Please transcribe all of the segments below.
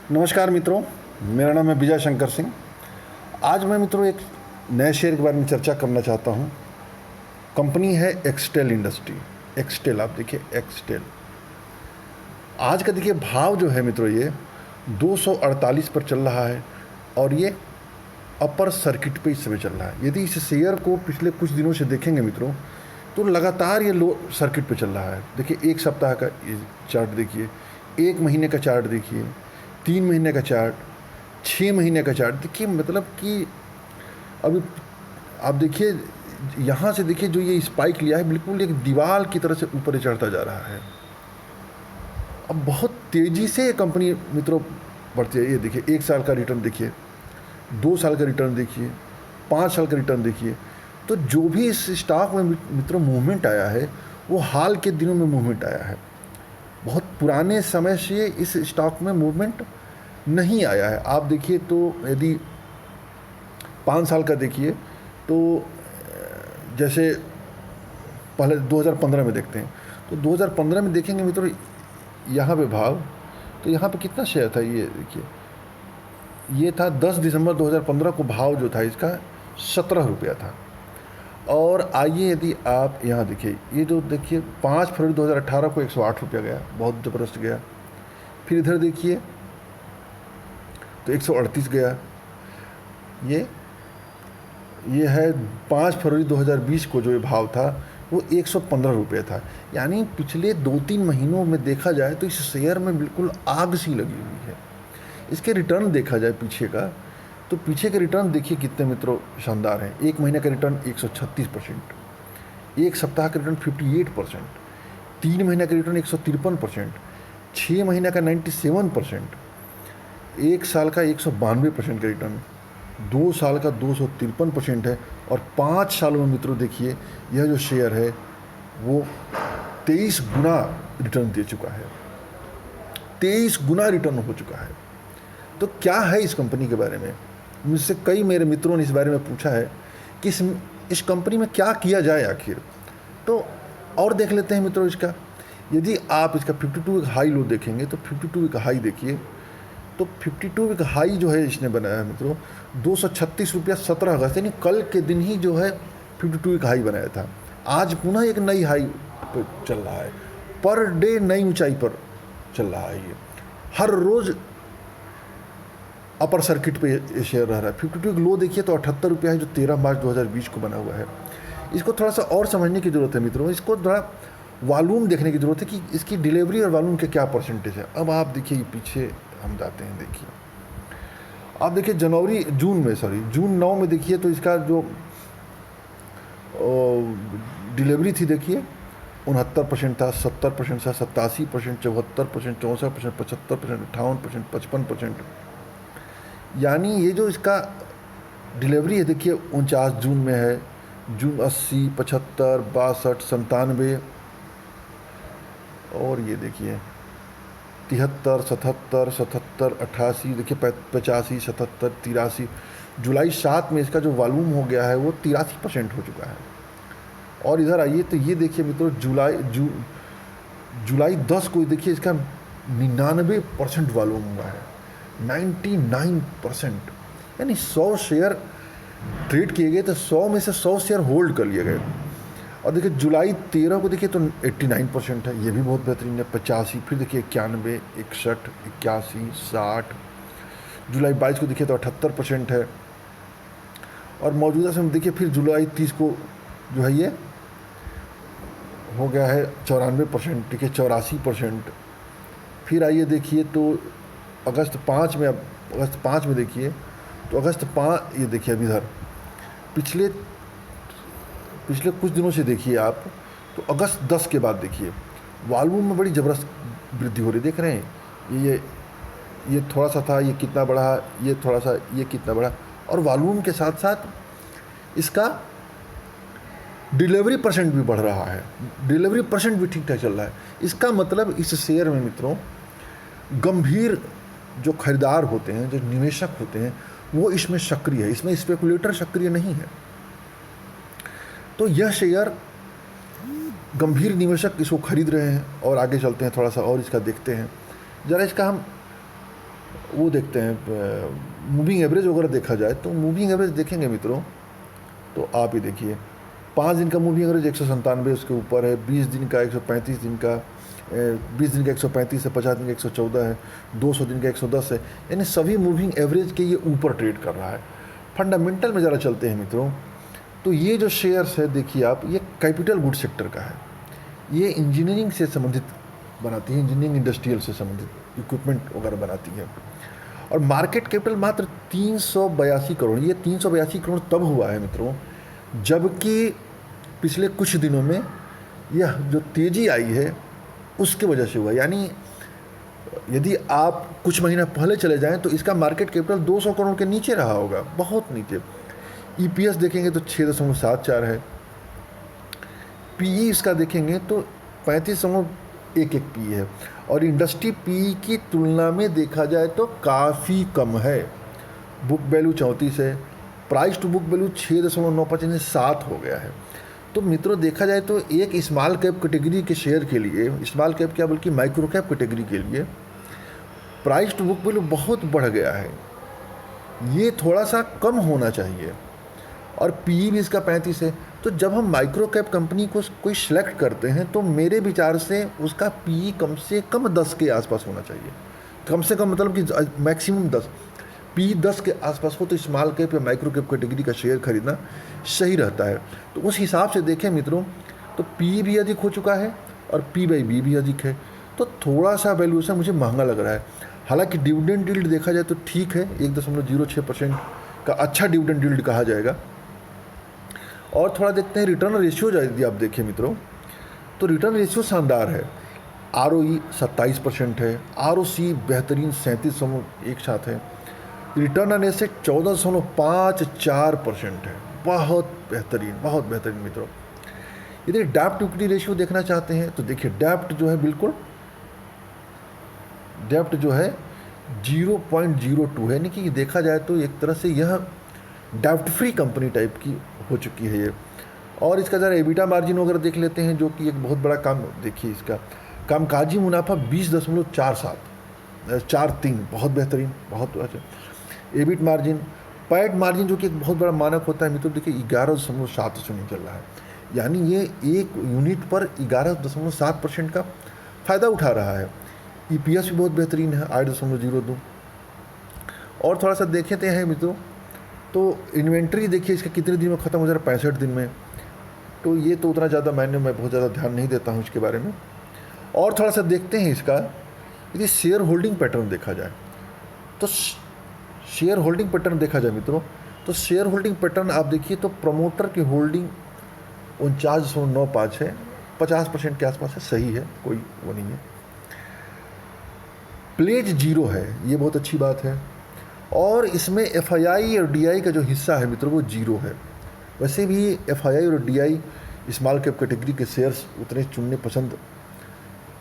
नमस्कार मित्रों, मेरा नाम है विजय शंकर सिंह। आज मैं मित्रों एक नए शेयर के बारे में चर्चा करना चाहता हूं। कंपनी है एक्सटेल इंडस्ट्री। एक्सटेल, आप देखिए एक्सटेल। आज का देखिए भाव जो है मित्रों, ये 248 पर चल रहा है और ये अपर सर्किट पे इस समय चल रहा है। यदि इस शेयर को पिछले कुछ दिनों से देखेंगे मित्रों, तो लगातार ये लो सर्किट पे चल रहा है। देखिए एक सप्ताह का चार्ट देखिए, एक महीने का चार्ट देखिए, 3 महीने का चार्ट, 6 महीने का चार्ट देखिए। मतलब कि अभी आप देखिए, यहाँ से देखिए जो ये स्पाइक लिया है, बिल्कुल एक दीवार की तरह से ऊपर चढ़ता जा रहा है। अब बहुत तेज़ी से ये कंपनी मित्रों बढ़ती है। ये देखिए 1 साल का रिटर्न देखिए, 2 साल का रिटर्न देखिए, 5 साल का रिटर्न देखिए। तो जो भी इस स्टॉक में मित्रों मूवमेंट आया है, वो हाल के दिनों में मूवमेंट आया है। बहुत पुराने समय से इस स्टॉक में मूवमेंट नहीं आया है। आप देखिए तो यदि 5 साल का देखिए तो जैसे पहले 2015 में देखते हैं, तो 2015 में देखेंगे मित्रों यहाँ पे भाव, तो यहाँ पे कितना शेयर था, ये देखिए, ये था 10 दिसंबर 2015 को भाव जो था इसका 17 रुपया था। और आइए यदि आप यहाँ देखिए, ये जो देखिए 5 फरवरी 2018 को 108 रुपया गया, बहुत ज़बरदस्त गया। फिर इधर देखिए तो 138 गया। ये है 5 फरवरी 2020 को जो ये भाव था वो 115 रुपये था। यानी पिछले 2-3 महीनों में देखा जाए तो इस शेयर में बिल्कुल आग सी लगी हुई है। इसके रिटर्न देखा जाए पीछे का, तो पीछे के रिटर्न देखिए कितने मित्रों शानदार हैं। 1 महीने का रिटर्न 136%, 1 सप्ताह का रिटर्न 58%, 3 महीने का रिटर्न 153%, 6 महीने का 97%, 1 साल का 192% का रिटर्न, 2 साल का 253% है। और 5 सालों में मित्रों देखिए यह जो शेयर है वो 23 गुना रिटर्न दे चुका है, 23 गुना रिटर्न हो चुका है। तो क्या है इस कंपनी के बारे में? मुझसे कई मेरे मित्रों ने इस बारे में पूछा है कि इस कंपनी में क्या किया जाए आखिर। तो और देख लेते हैं मित्रों इसका। यदि आप इसका 52 वीक हाई लो देखेंगे तो 52 वीक हाई देखिए, तो 52 वीक हाई जो है इसने बनाया है मित्रों 236 रुपया 17 अगस्त, यानी कल के दिन ही जो है 52 वीक हाई बनाया था। आज पुनः एक नई हाई पर चल रहा है, पर डे नई ऊंचाई पर चल रहा है। ये हर रोज़ अपर सर्किट पे ये शेयर रह रहा है। 52 वीक लो देखिए तो 78 रुपया है, जो 13 मार्च 2020 को बना हुआ है। इसको थोड़ा सा और समझने की ज़रूरत है मित्रों। इसको थोड़ा वॉल्यूम देखने की ज़रूरत है कि इसकी डिलीवरी और वॉल्यूम के क्या परसेंटेज है। अब आप देखिए पीछे हम जाते हैं, देखिए आप देखिए जून 9 में देखिए तो इसका जो डिलीवरी थी देखिए 69% था, 70% था, 87%, 74%, 64%, 75%, 58%, 55%। यानी ये जो इसका डिलीवरी है देखिए 49 जून में है, जून 80, 75, 62, 97, और ये देखिए 73, 77, 77, 88, देखिए 85, 77, 83। जुलाई 7 में इसका जो वॉल्यूम हो गया है वो 83% हो चुका है। और इधर आइए तो ये देखिए मित्रों जुलाई 10 को देखिए इसका 99% वॉल्यूम हुआ है, 99%। यानी 100 शेयर ट्रेड किए गए तो 100 में से 100 शेयर होल्ड कर लिए गए। और देखिए जुलाई 13 को देखिए तो 89% है, ये भी बहुत बेहतरीन है, 85। फिर देखिए 91, 61, 81, 60। जुलाई 22 को देखिए तो 78% है। और मौजूदा समय देखिए फिर जुलाई 30 को जो है ये हो गया है 94%, देखिए 84%। फिर आइए देखिए तो अगस्त 5 में देखिए तो अगस्त 5, ये देखिए अभी इधर पिछले कुछ दिनों से देखिए आप, तो अगस्त 10 के बाद देखिए वॉल्यूम में बड़ी ज़बरदस्त वृद्धि हो रही, देख रहे हैं। ये थोड़ा सा था, ये कितना बढ़ा, ये थोड़ा सा, ये कितना बढ़ा। और वॉल्यूम के साथ साथ इसका डिलीवरी परसेंट भी बढ़ रहा है, डिलीवरी परसेंट भी ठीक ठाक चल रहा है। इसका मतलब इस शेयर में मित्रों गंभीर जो खरीदार होते हैं, जो निवेशक होते हैं, वो इसमें सक्रिय है, इसमें स्पेकुलेटर सक्रिय नहीं है। तो यह शेयर गंभीर निवेशक इसको खरीद रहे हैं। और आगे चलते हैं, थोड़ा सा और इसका देखते हैं ज़रा। इसका हम वो देखते हैं, मूविंग एवरेज वगैरह देखा जाए तो मूविंग एवरेज देखेंगे मित्रों तो आप ही देखिए 5 दिन का मूविंग एवरेज 197 उसके ऊपर है, 20 दिन का 135 दिन का 20 दिन का 135 है, 50 दिन का 114 है, 200 दिन का 110 है, यानी सभी मूविंग एवरेज के ये ऊपर ट्रेड कर रहा है। फंडामेंटल में ज़रा चलते हैं मित्रों तो ये जो शेयर्स है देखिए आप, ये कैपिटल गुड सेक्टर का है, ये इंजीनियरिंग से संबंधित बनाती है, इंजीनियरिंग इंडस्ट्रियल से संबंधित इक्विपमेंट वगैरह बनाती है। और मार्केट कैपिटल मात्र 382 करोड़, ये 382 करोड़ तब हुआ है मित्रों जबकि पिछले कुछ दिनों में यह जो तेज़ी आई है उसके वजह से हुआ। यानी यदि आप कुछ महीना पहले चले जाएं तो इसका मार्केट कैपिटल 200 करोड़ के नीचे रहा होगा, बहुत नीचे। ईपीएस देखेंगे तो 6.74 है, पीई इसका देखेंगे तो 35.11 पी है, और इंडस्ट्री पी की तुलना में देखा जाए तो काफ़ी कम है। बुक वैल्यू 34 है, प्राइस टू बुक वैल्यू 6.95 7 हो गया है। तो मित्रों देखा जाए तो एक स्मॉल कैप कैटेगरी के शेयर के लिए, स्मॉल कैप क्या बल्कि माइक्रो कैप कैटेगरी के लिए प्राइस टू बुक वैल्यू बहुत बढ़ गया है, ये थोड़ा सा कम होना चाहिए। और पीई भी इसका 35 है। तो जब हम माइक्रो कैप कंपनी को कोई सिलेक्ट करते हैं तो मेरे विचार से उसका पीई कम से कम 10 के आसपास होना चाहिए, कम से कम मतलब कि मैक्सिमम 10, पी 10 के आसपास हो तो स्मॉल कैप या माइक्रो कैप कैटेगरी का शेयर खरीदना सही रहता है। तो उस हिसाब से देखें मित्रों तो पी भी अधिक हो चुका है और पी बाई बी भी अधिक है, तो थोड़ा सा वैल्यूएशन मुझे महंगा लग रहा है। हालांकि डिविडेंड यील्ड देखा जाए तो ठीक है, 1.06% का अच्छा डिविडेंड यील्ड कहा जाएगा। और थोड़ा देखते हैं रिटर्न रेशियो, यदि आप देखें मित्रों तो रिटर्न रेशियो शानदार है। आरओई 27% है, आरओसी बेहतरीन 37.17 है, रिटर्न ऑन एसेट 14.54% है, बहुत बेहतरीन मित्रों। यदि डेब्ट इक्विटी रेशियो देखना चाहते हैं तो देखिए डेब्ट जो है बिल्कुल डेब्ट जो है 0.02 है, यानी कि देखा जाए तो एक तरह से यह डेब्ट फ्री कंपनी टाइप की हो चुकी है ये। और इसका ज़रा एबिटा मार्जिन वगैरह देख लेते हैं जो कि एक बहुत बड़ा काम, देखिए इसका कामकाजी मुनाफा 20.43, बहुत बेहतरीन, बहुत अच्छा। एबिट मार्जिन, पैट मार्जिन जो कि एक बहुत बड़ा मानक होता है मित्रों, देखिए 11.7 से निकल रहा है, यानी ये एक यूनिट पर 11.7% का फ़ायदा उठा रहा है। ईपीएस भी बहुत बेहतरीन है, 8.02। और थोड़ा सा देखते हैं मित्रों तो इन्वेंट्री देखिए इसका कितने दिन में ख़त्म हो जा रहा है, 65 दिन में। तो ये तो उतना ज़्यादा मैं बहुत ज़्यादा ध्यान नहीं देता हूँ इसके बारे में। और थोड़ा सा देखते हैं इसका, यदि शेयर होल्डिंग पैटर्न देखा जाए तो शेयर होल्डिंग पैटर्न देखा जाए मित्रों तो शेयर होल्डिंग पैटर्न आप देखिए तो प्रमोटर की होल्डिंग 49.95 है, 50% के आसपास है, सही है, कोई वो नहीं है। प्लेज 0 है, ये बहुत अच्छी बात है। और इसमें एफआईआई और डीआई का जो हिस्सा है मित्रों वो 0 है। वैसे भी एफआईआई और डीआई स्मॉल कैप कैटेगरी के शेयर्स उतने चुनने पसंद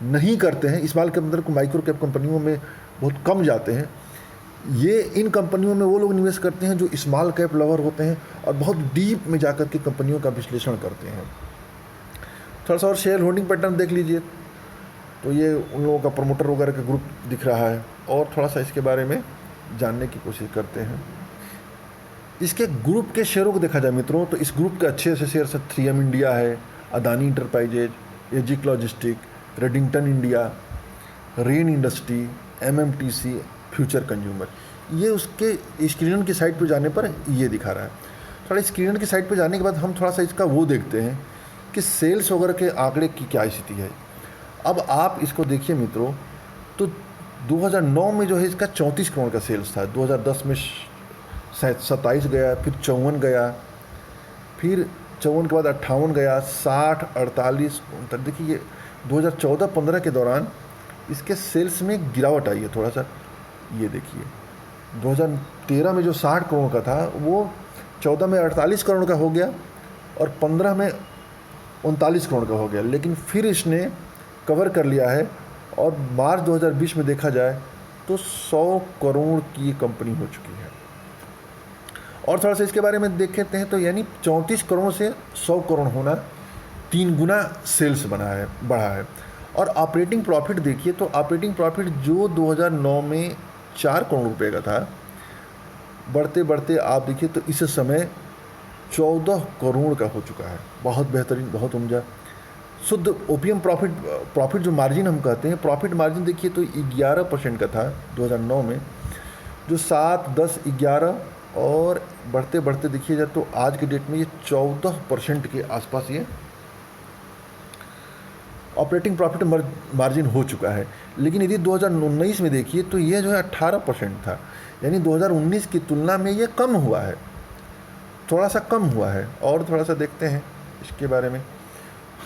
नहीं करते हैं, स्मॉल कैप अंदर को माइक्रो कैप कंपनियों में बहुत कम जाते हैं। ये इन कंपनियों में वो लोग निवेश करते हैं जो स्मॉल कैप लवर होते हैं और बहुत डीप में जाकर के कंपनियों का विश्लेषण करते हैं। थोड़ा सा और शेयर होल्डिंग पैटर्न देख लीजिए तो ये उन लोगों का प्रमोटर वगैरह का ग्रुप दिख रहा है। और थोड़ा सा इसके बारे में जानने की कोशिश करते हैं। इसके ग्रुप के शेयरों को देखा जाए मित्रों तो इस ग्रुप के अच्छे से शेयर 3M इंडिया है, Adani enterprises, Aegis logistic, Redington India, rain industry, MMTC, future consumer. ये उसके स्क्रीनर की साइट पर जाने पर ये दिखा रहा है। थोड़ा स्क्रीनर की साइट पर जाने के बाद हम थोड़ा सा इसका वो देखते हैं कि सेल्स वगैरह के आंकड़े की क्या स्थिति है। अब आप इसको देखिए मित्रों तो 2009 में जो है इसका 34 करोड़ का सेल्स था, 2010 में 27 गया, फिर 54 गया, फिर 54 के बाद 58 गया, 60, 48, 69। देखिए ये 2014-15 के दौरान इसके सेल्स में गिरावट आई है थोड़ा सा। ये देखिए 2013 में जो 60 करोड़ का था वो 14 में 48 करोड़ का हो गया और 15 में 39 करोड़ का हो गया, लेकिन फिर इसने कवर कर लिया है और मार्च 2020 में देखा जाए तो 100 करोड़ की कंपनी हो चुकी है। और थोड़ा सा इसके बारे में देखते हैं तो यानी 34 करोड़ से 100 करोड़ होना 3 गुना सेल्स बढ़ा है। और ऑपरेटिंग प्रॉफिट देखिए तो ऑपरेटिंग प्रॉफिट जो 2009 में 4 करोड़ रुपए का था, बढ़ते बढ़ते आप देखिए तो इस समय 14 करोड़ का हो चुका है। बहुत बेहतरीन, बहुत उम्दा। शुद्ध ओपीएम प्रॉफिट जो मार्जिन हम कहते हैं, प्रॉफिट मार्जिन देखिए तो 11% का था 2009 में, जो 7, 10, 11 और बढ़ते बढ़ते देखिए जाए तो आज के डेट में ये 14% के आसपास ये ऑपरेटिंग प्रॉफिट मार्जिन हो चुका है। लेकिन यदि 2019 में देखिए तो ये जो है 18% था, यानी 2019 की तुलना में ये कम हुआ है, थोड़ा सा कम हुआ है। और थोड़ा सा देखते हैं इसके बारे में।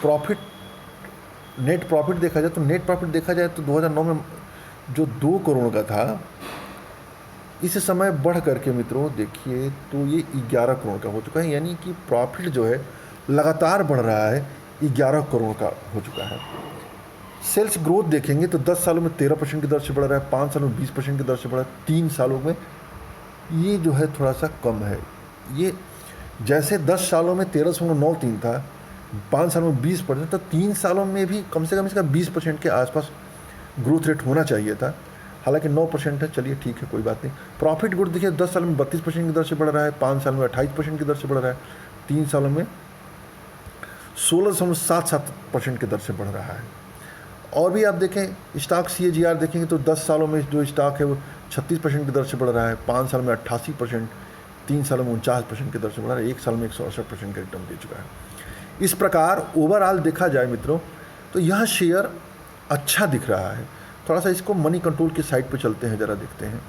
प्रॉफिट, नेट प्रॉफिट देखा जाए तो नेट प्रॉफिट देखा जाए तो 2009 में जो 2 करोड़ का था, इस समय बढ़ करके मित्रों देखिए तो ये 11 करोड़ का हो चुका है, यानी कि प्रॉफिट जो है लगातार बढ़ रहा है, 11 करोड़ का हो चुका है। सेल्स ग्रोथ देखेंगे तो 10 सालों में 13% की दर से बढ़ रहा है, 5 सालों में 20% की दर से बढ़ रहा है, 3 सालों में ये जो है थोड़ा सा कम है। ये जैसे 10 सालों में 13.93 था, 5 सालों में 20%, तो 3 सालों में भी कम से कम इसका 20% के आसपास ग्रोथ रेट होना चाहिए था। हालांकि 9% है, चलिए ठीक है, कोई बात नहीं। प्रॉफिट ग्रोथ देखिए 10 सालों में 32% की दर से बढ़ रहा है, 5 सालों में 28% की दर से बढ़ रहा है, 3 सालों में 16.77% की दर से बढ़ रहा है। और भी आप देखें स्टॉक CAGR देखेंगे तो 10 सालों में जो स्टॉक है वो 36% की दर से बढ़ रहा है, 5 सालों में 88%, 3 सालों में 49% की दर से बढ़ रहा है, 1 साल में 168% का रिटर्न दे चुका है। इस प्रकार ओवरऑल देखा जाए मित्रों तो यह शेयर अच्छा दिख रहा है। थोड़ा सा इसको मनी कंट्रोल की साइट पे चलते हैं, ज़रा देखते हैं।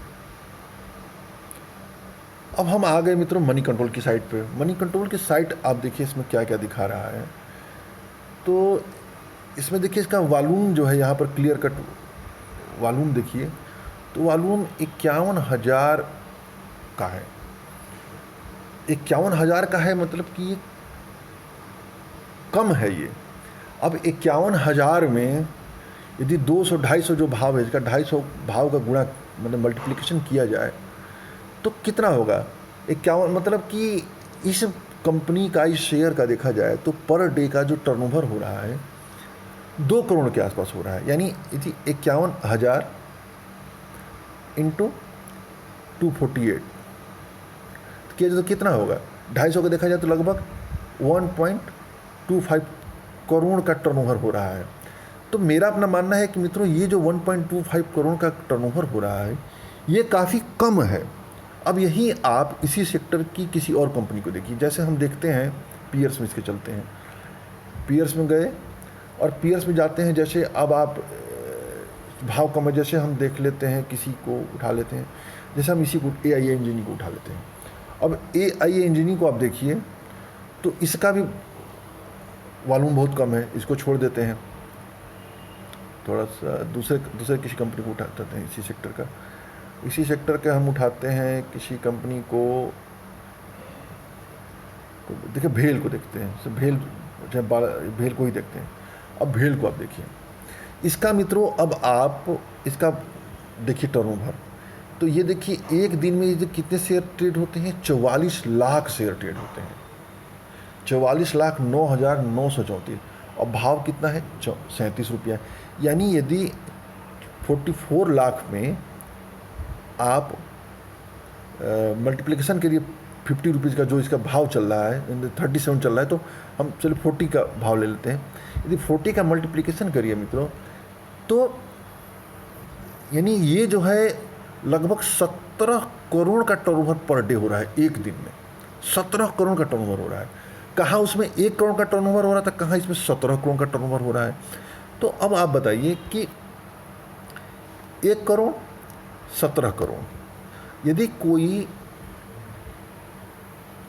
अब हम आ गए मित्रों मनी कंट्रोल की साइट पे। मनी कंट्रोल की साइट आप देखिए इसमें क्या क्या दिखा रहा है। तो इसमें देखिए इसका वॉल्यूम जो है यहाँ पर क्लियर कट वॉल्यूम देखिए तो वॉल्यूम 51,000 का है। 51,000 का है मतलब कि ये कम है ये। अब 51,000 में यदि 200-250 जो भाव है, इसका 250 भाव का गुणा मतलब मल्टीप्लिकेशन किया जाए तो कितना होगा? 51 मतलब कि इस कंपनी का, इस शेयर का देखा जाए तो पर डे का जो टर्नओवर हो रहा है 2 करोड़ के आसपास हो रहा है। यानी यदि 51,000 इंटू 248 किया जाए तो कितना होगा? 250 का देखा जाए तो लगभग 1.25 करोड़ का टर्नओवर हो रहा है। तो मेरा अपना मानना है कि मित्रों ये जो 1.25 करोड़ का टर्नओवर हो रहा है ये काफ़ी कम है। अब यही आप इसी सेक्टर की किसी और कंपनी को देखिए। जैसे हम देखते हैं पीयर्स में इसके चलते हैं, पीयर्स में गए और पीयर्स में जाते हैं। जैसे अब आप भाव कम है, जैसे हम देख लेते हैं, किसी को उठा लेते हैं, जैसे हम इसी को AIA इंजीनियरिंग को उठा लेते हैं। अब AIA इंजीनियरिंग को आप देखिए तो इसका भी वॉल्यूम बहुत कम है, इसको छोड़ देते हैं। थोड़ा सा दूसरे किसी कंपनी को उठाते हैं इसी सेक्टर का हम उठाते हैं किसी कंपनी को। तो देखिए भेल को देखते हैं, सब भेल को ही देखते हैं। अब भेल को आप देखिए, इसका मित्रों अब आप इसका देखिए टर्नओवर। तो ये देखिए एक दिन में ये कितने शेयर ट्रेड होते हैं? 44 लाख शेयर ट्रेड होते हैं, 44,09,934। और भाव कितना है? 37 रुपया। यानी यदि 44 लाख में आप मल्टीप्लिकेशन के लिए 50 रुपीज़ का जो इसका भाव चल रहा है, 37 चल रहा है, तो हम चलो 40 का भाव ले लेते हैं। यदि 40 का मल्टीप्लिकेशन करिए मित्रों तो यानी ये जो है लगभग 17 करोड़ का टर्नओवर पर डे हो रहा है एक दिन में। 17 करोड़ का टर्नओवर हो रहा है। कहाँ उसमें 1 करोड़ का टर्नओवर हो रहा था, कहाँ इसमें 17 करोड़ का टर्नओवर हो रहा है। तो अब आप बताइए कि 1 करोड़ 17 करोड़, यदि कोई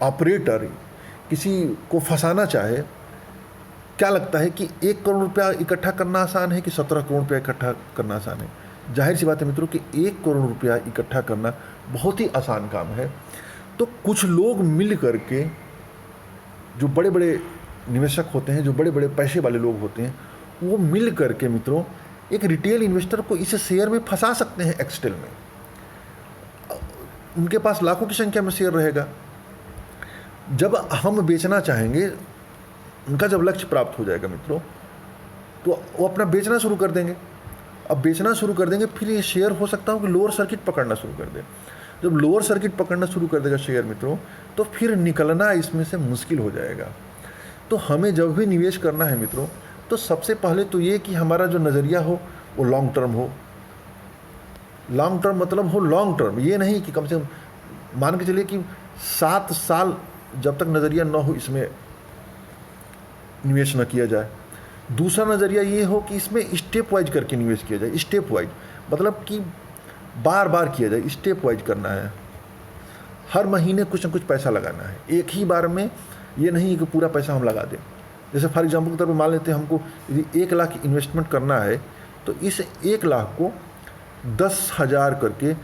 ऑपरेटर किसी को फंसाना चाहे, क्या लगता है कि 1 करोड़ रुपया इकट्ठा करना आसान है कि 17 करोड़ रुपया इकट्ठा करना आसान है? जाहिर सी बात है मित्रों कि 1 करोड़ रुपया इकट्ठा करना बहुत ही आसान काम है। तो कुछ लोग मिल करके, जो बड़े बड़े निवेशक होते हैं, जो बड़े बड़े पैसे वाले लोग होते हैं, वो मिल करके मित्रों एक रिटेल इन्वेस्टर को इस शेयर में फंसा सकते हैं। एक्सटेल में उनके पास लाखों की संख्या में शेयर रहेगा। जब हम बेचना चाहेंगे, उनका जब लक्ष्य प्राप्त हो जाएगा मित्रों, तो वो अपना बेचना शुरू कर देंगे। अब बेचना शुरू कर देंगे, फिर ये शेयर हो सकता हो कि लोअर सर्किट पकड़ना शुरू कर दे। जब लोअर सर्किट पकड़ना शुरू कर देगा शेयर मित्रों, तो फिर निकलना इसमें से मुश्किल हो जाएगा। तो हमें जब भी निवेश करना है मित्रों, तो सबसे पहले तो ये कि हमारा जो नज़रिया हो वो लॉन्ग टर्म हो। लॉन्ग टर्म मतलब हो लॉन्ग टर्म, ये नहीं कि कम से कम मान के चलिए कि 7 साल जब तक नज़रिया न हो इसमें निवेश न किया जाए। दूसरा नज़रिया ये हो कि इसमें स्टेप वाइज करके निवेश किया जाए। स्टेप वाइज मतलब कि बार बार किया जाए, स्टेप वाइज करना है, हर महीने कुछ न कुछ पैसा लगाना है, एक ही बार में ये नहीं कि पूरा पैसा हम लगा दें। जैसे फॉर एग्जांपल के तौर पर मान लेते हैं हमको यदि 1 लाख इन्वेस्टमेंट करना है, तो इस 1 लाख को 10,000 करके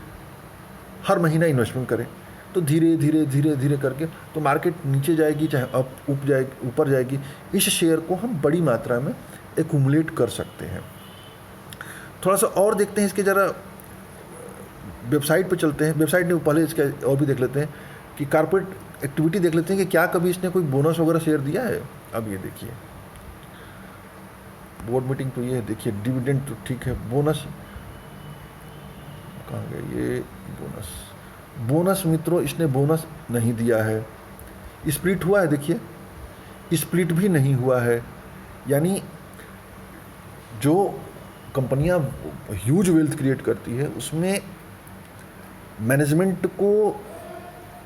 हर महीना इन्वेस्टमेंट करें, तो धीरे धीरे धीरे धीरे करके तो मार्केट नीचे जाएगी चाहे ऊपर जाएगी, इस शेयर को हम बड़ी मात्रा में एक्यूमुलेट कर सकते हैं। थोड़ा सा और देखते हैं इसके, ज़रा वेबसाइट पे चलते हैं। वेबसाइट ने पहले इसका और भी देख लेते हैं कि कॉर्पोरेट एक्टिविटी देख लेते हैं कि क्या कभी इसने कोई बोनस वगैरह शेयर दिया है। अब ये देखिए बोर्ड मीटिंग तो ये देखिए, डिविडेंड तो ठीक है, बोनस कहाँ गए ये बोनस मित्रों, इसने बोनस नहीं दिया है। स्प्लिट हुआ है, देखिए स्प्लिट भी नहीं हुआ है। यानी जो कंपनियां ह्यूज वेल्थ क्रिएट करती है उसमें मैनेजमेंट को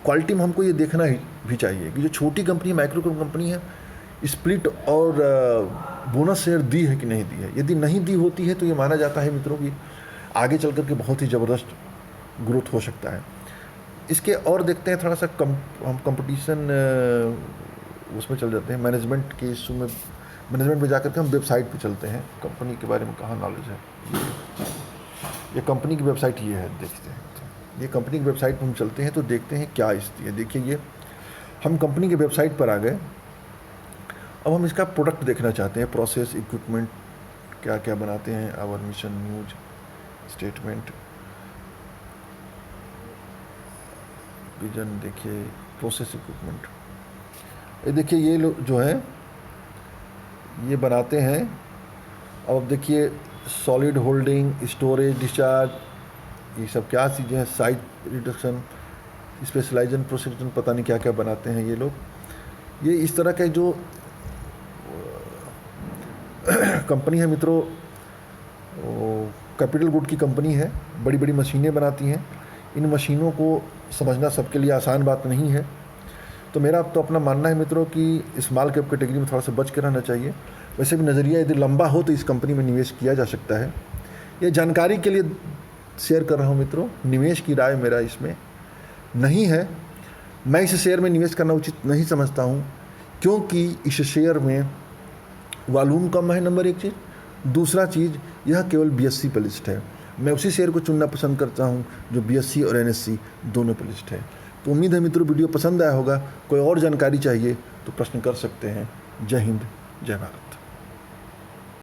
क्वालिटी में हमको ये देखना ही भी चाहिए कि जो छोटी कंपनी माइक्रो कंपनी है, स्प्लिट और बोनस शेयर दी है कि नहीं दी है। यदि नहीं दी होती है तो ये माना जाता है मित्रों कि आगे चल कर के बहुत ही ज़बरदस्त ग्रोथ हो सकता है। इसके और देखते हैं थोड़ा सा हम कंपटीशन उसमें चल जाते हैं, मैनेजमेंट के इशू में। मैनेजमेंट में जाकर के हम वेबसाइट पे चलते हैं, कंपनी के बारे में कहाँ नॉलेज है। ये कंपनी की वेबसाइट ये है, देखते हैं ये कंपनी की वेबसाइट पर हम चलते हैं तो देखते हैं क्या स्थिति है। देखिए ये हम कंपनी की वेबसाइट पर आ गए। अब हम इसका प्रोडक्ट देखना चाहते हैं, प्रोसेस इक्विपमेंट क्या क्या बनाते हैं, our mission, news, statement, vision. देखिए प्रोसेस इक्विपमेंट, ये देखिए ये लोग जो है ये बनाते हैं। अब देखिए सॉलिड होल्डिंग, स्टोरेज, डिस्चार्ज, ये सब क्या चीज़ें हैं, साइज रिडक्शन, स्पेशलाइजेशन, प्रोसेक्शन, पता नहीं क्या क्या बनाते हैं ये लोग। ये इस तरह के जो कंपनी है मित्रों, कैपिटल गुड की कंपनी है, बड़ी बड़ी मशीनें बनाती हैं। इन मशीनों को समझना सबके लिए आसान बात नहीं है। तो मेरा तो अपना मानना है मित्रों कि स्मॉल कैप कैटेगरी में थोड़ा सा बच के रहना चाहिए। वैसे भी नज़रिया यदि लंबा हो तो इस कंपनी में निवेश किया जा सकता है। ये जानकारी के लिए शेयर कर रहा हूँ मित्रों, निवेश की राय मेरा इसमें नहीं है। मैं इस शेयर में निवेश करना उचित नहीं समझता हूँ, क्योंकि इस शेयर में वॉल्यूम कम है, नंबर 1 चीज़। दूसरा चीज़, यह केवल BSE पर लिस्ट है। मैं उसी शेयर को चुनना पसंद करता हूँ जो BSE और NSE दोनों पर लिस्ट है। तो उम्मीद है मित्रों वीडियो पसंद आया होगा। कोई और जानकारी चाहिए तो प्रश्न कर सकते हैं। जय हिंद, जय भारत।